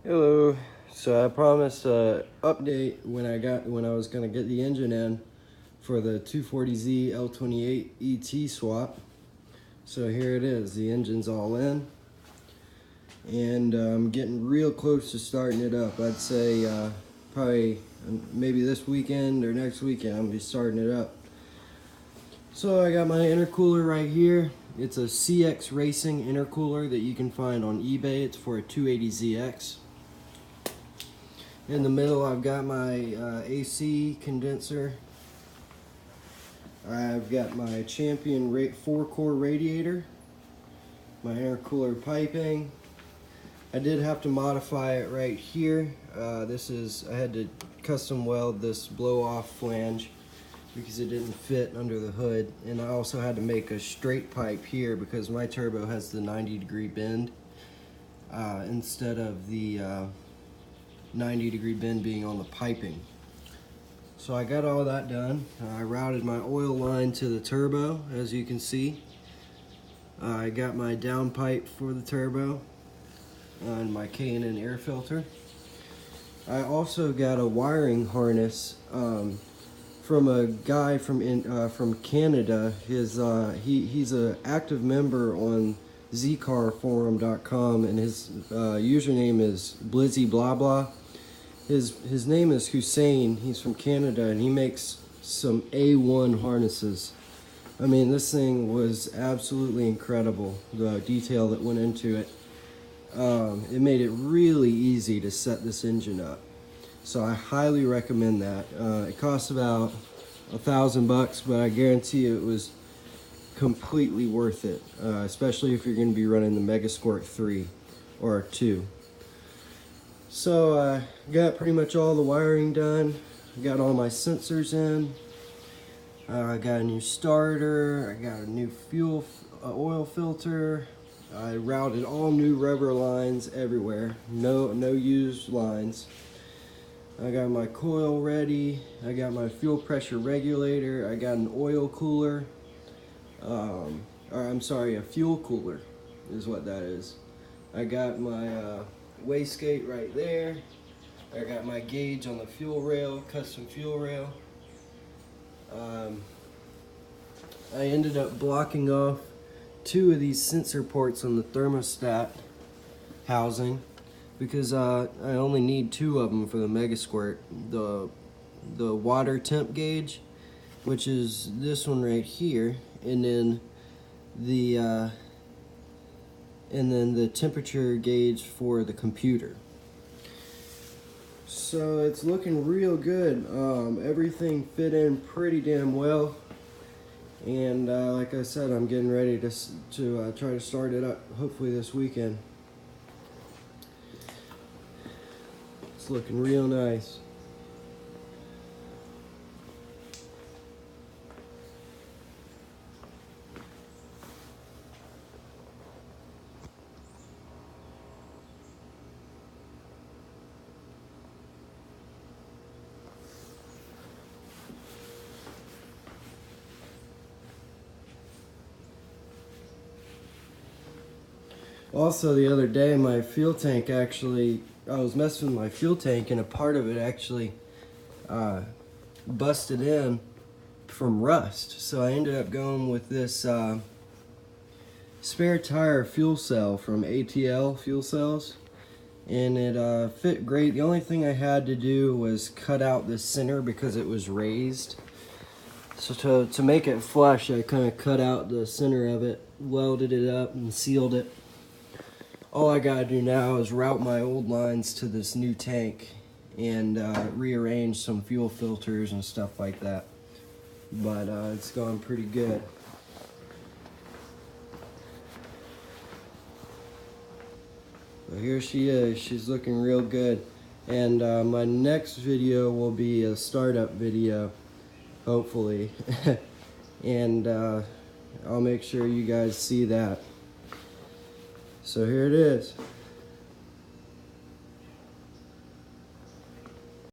Hello. So I promised a update when I was gonna get the engine in for the 240Z L28 ET swap. So here it is. The engine's all in, and I'm getting real close to starting it up. I'd say probably maybe this weekend or next weekend I'm gonna be starting it up. So I got my intercooler right here. It's a CX Racing intercooler that you can find on eBay. It's for a 280ZX. In the middle, I've got my AC condenser. I've got my Champion 4-core radiator, my intercooler piping. I did have to modify it right here. I had to custom weld this blow-off flange because it didn't fit under the hood. And I also had to make a straight pipe here because my turbo has the 90-degree bend instead of the 90-degree bend being on the piping. So I got all that done. I routed my oil line to the turbo, as you can see. I got my downpipe for the turbo and my K&N air filter. I also got a wiring harness from a guy from Canada. He's an active member on zcarforum.com, and his username is Blizzy Blah Blah. His name is Hussein. He's from Canada, and he makes some A1 harnesses. I mean, this thing was absolutely incredible, the detail that went into it. It made it really easy to set this engine up. So I highly recommend that. It costs about $1,000, but I guarantee you it was completely worth it, especially if you're going to be running the Megasquirt 3 or 2. So I got pretty much all the wiring done. I got all my sensors in. I got a new starter. I got a new oil filter. I routed all new rubber lines everywhere. No used lines. I got my coil ready. I got my fuel pressure regulator. I got an oil cooler. A fuel cooler is what that is. I got my wastegate right there. I got my gauge on the fuel rail, custom fuel rail. I ended up blocking off 2 of these sensor ports on the thermostat housing because I only need 2 of them for the Megasquirt. The water temp gauge, which is this one right here, and then the temperature gauge for the computer. So it's looking real good. Everything fit in pretty damn well, and like I said, I'm getting ready to try to start it up hopefully this weekend. It's looking real nice. Also, the other day, my fuel tank I was messing with my fuel tank, and a part of it actually busted in from rust. So I ended up going with this spare tire fuel cell from ATL Fuel Cells, and it fit great. The only thing I had to do was cut out the center because it was raised. So to make it flush, I kind of cut out the center of it, welded it up, and sealed it. All I gotta do now is route my old lines to this new tank and rearrange some fuel filters and stuff like that. But it's going pretty good. But here she is. She's looking real good. And my next video will be a startup video, hopefully. And I'll make sure you guys see that. So here it is.